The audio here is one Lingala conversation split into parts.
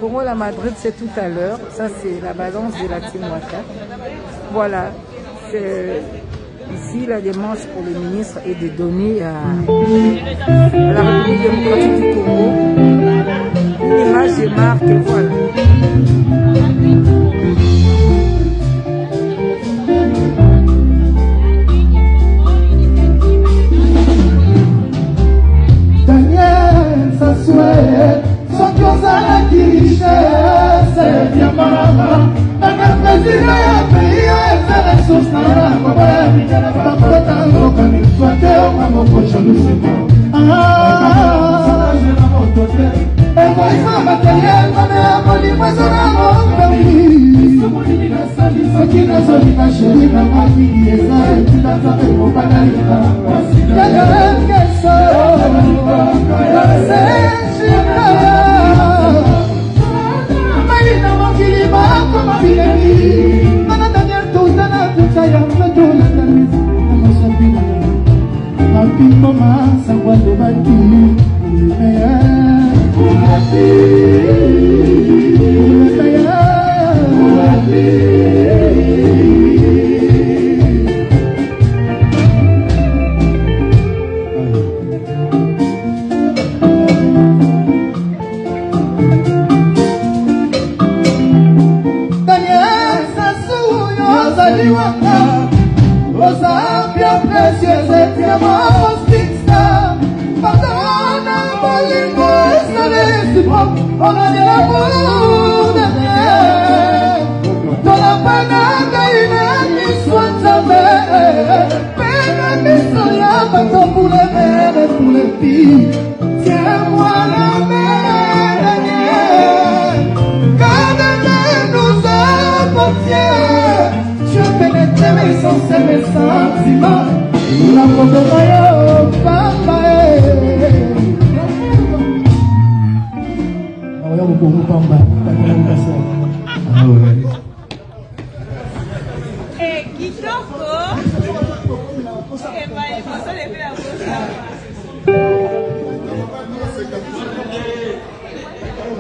Congo la Madrid, c'est tout à l'heure. Ça, c'est la balance de la Team Waka. Voilà. Ici, la démarche pour le ministre est de donner à la République démocratique du Congo une image de marque. Voilà.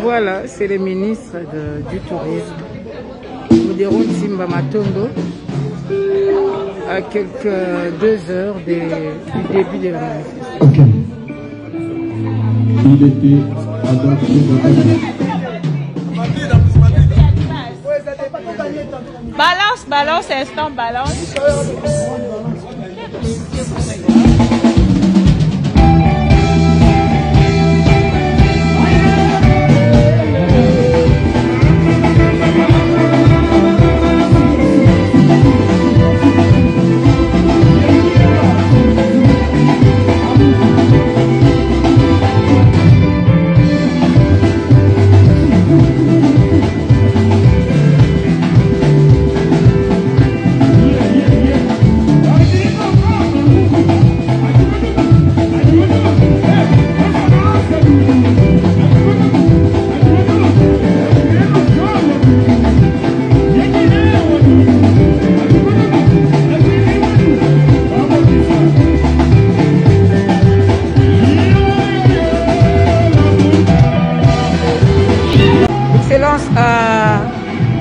Voilà, c'est le ministre du Tourisme, Modéron Simba Matondo, à quelques 2 heures du début de la manifestation. Okay. Il était balance, instant, balance.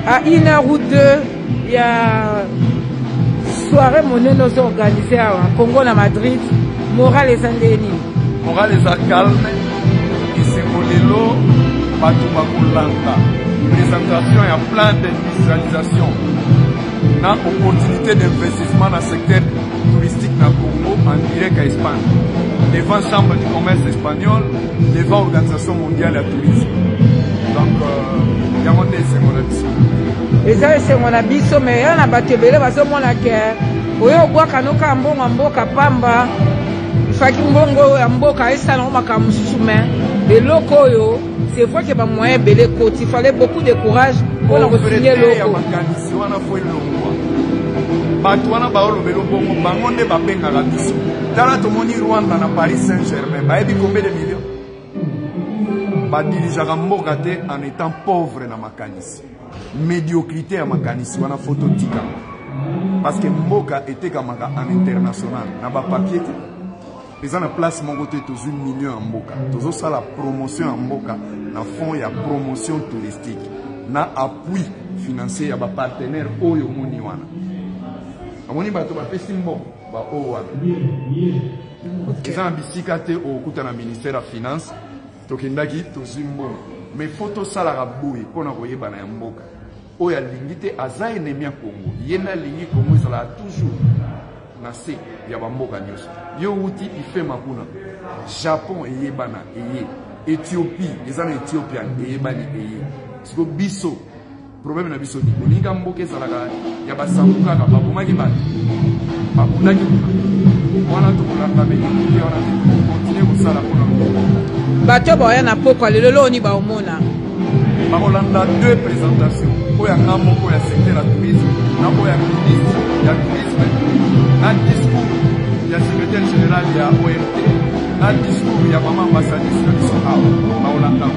À 1h ou 2, il y a soirée monnaie nous organisée à Congo, à Madrid. Moral et Sandéni. Moral et calme. Et c'est Molelo, Batoumakoulanta. Présentation et un plan d'industrialisation. Une opportunité d'investissement dans le secteur touristique dans le Congo en direct à Espagne. Devant la Chambre du commerce espagnol, devant l'Organisation mondiale du tourisme. Donc, il y a un monde. Et ça, c'est mon abisso, mais il y a un batebele, parce que mon acquéreur, il y a un boka ambonga mboka pamba, il faut qu'il mbongo mboka et salon makamusu, mais le loco, c'est vrai que moyen belé côté, il fallait beaucoup de courage pour le signer loco. Batouana baolo belo bongo bangonde bapenga la biso. Tala tomoni Rwanda na Paris Saint-Germain, baebi combien de millions? Badirijaka mboka te en étant pauvre na makanisi. Médiocrité à makanisi wana photo tika. Parce que mboka était kamaka en international na ba papier. ils ont la place mon côté tous 1 million en Mboka. Tous ça la promotion en Mboka. Dans fond il y a promotion touristique. Na appui financier ya ba partenaire oyo moni wana. Amoni bato ba pesi mbo ba o wana. Ils ont bisika te au kuta na ministère de finance. Tokendaki tozimbo. Mais photo ça la raboué pona koyeba na Mboka. Oya lingite aza ennemi ya Congo. Yena lingi Congo ça la toujours. Nase ya bamboka nyos yo uti ife makuna Japon eyebana eye Ethiopie ezana Ethiopian eyebani eye siko biso problème na biso ni olinga mboka ezalaka ya basambuka ka babumaki ba babulaki wana to kolanga be ni wana continue kosala pona bato boya na poko lelo ni ba omona ba Hollanda 2 présentations oya ngamoko ya secteur ya tourisme na oya ministre ya tourisme. Un discours, il y a le secrétaire général, il y a OMT. Un discours, il y a maman ambassadrice qui sont là.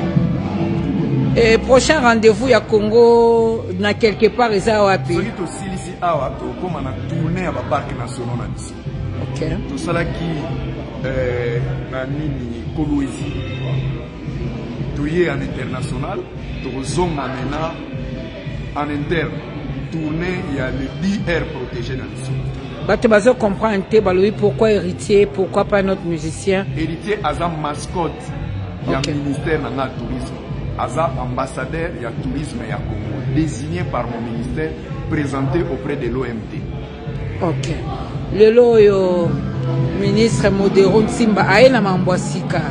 Et prochain rendez-vous, il y a Congo, dans quelque part, ils ont appris. Ce qui est aussi ici, comme on a tourné à la parc national. Ok. Tout ça qui est Coloésie. Tout est en international. Tout zone en interne. Tourné, il y a le BR protégé dans le sud. Tu vas comprendre pourquoi héritier, pourquoi pas notre musicien. Héritier Aza mascotte du ministère de la tourisme. Aza ambassadeur du tourisme et Congo, désigné par mon ministère, présenté auprès de l'OMT. Ok. Le ministre Modero Nsimba Aena Mambwasika.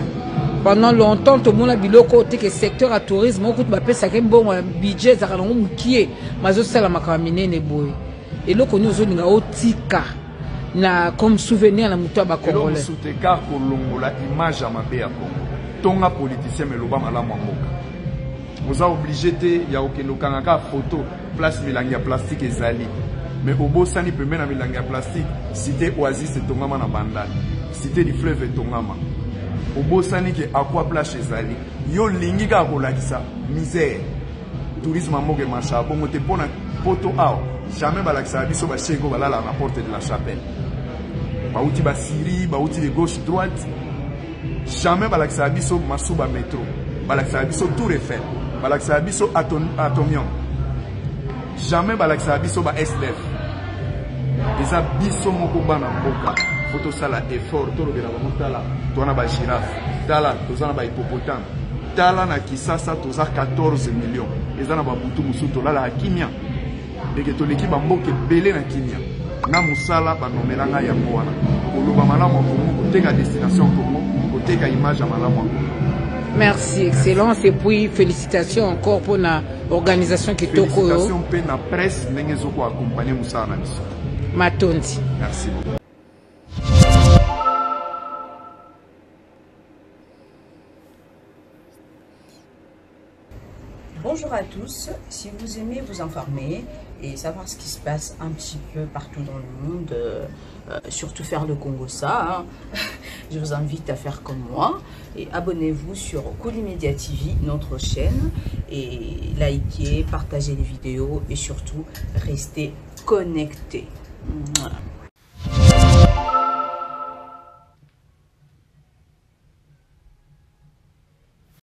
Pendant longtemps, tout le monde a dit que le secteur à tourisme, beaucoup de bon budget, ça a un qui mais ça la makamine ne boy. Et là, nous avons tika na comme souvenir na mutu ba Congolais. Et là, souteka kolongo la image à ma bé à Congo. Tonga politicien mais loba mala mwamoka. Vous a obligé te ya okendo kangaka photo place milangi plastique ezali. Mais au beau sani peut mettre milangi plastique cité Oasis et Tongama na bandane. Cité du fleuve Tongama. Au beau sani que aqua place ezali. Yo lingi ka kolakisa misère. Tourisme moke marcha bongo te pona poto ao. Jamais balakisa biso ba cheko balala na porte de la chapelle. Bauti ba Syrie, bauti de gauche droite. Jamais balakisa biso masuba métro. Balakisa biso Tour Eiffel. Balakisa biso Atomium. Jamais balakisa biso ba SDF. Eza biso moko bana mboka. Photo sala effort to lobela ba motala. Tona ba girafe. Tala tozana ba hippopotame. Tala na Kisasa toza 14 millions. Eza na ba butu musuto lala hakimia. Et que tout l'équipe a moqué belé na Kenya. Na musala ba nomelanga ya mwana. Koloba malamu Congo, côté ka destination Congo, côté ka image à malamu. Merci, excellence et puis félicitations encore pour la organisation qui toko. Félicitations pour la presse n'engezo ko accompagner musala na biso. Matonzi. Merci beaucoup. Bonjour à tous, si vous aimez vous informer et savoir ce qui se passe un petit peu partout dans le monde, surtout faire le Congo ça, hein, je vous invite à faire comme moi et abonnez-vous sur Kolimedia TV, notre chaîne, et likez, partagez les vidéos et surtout restez connectés. Voilà.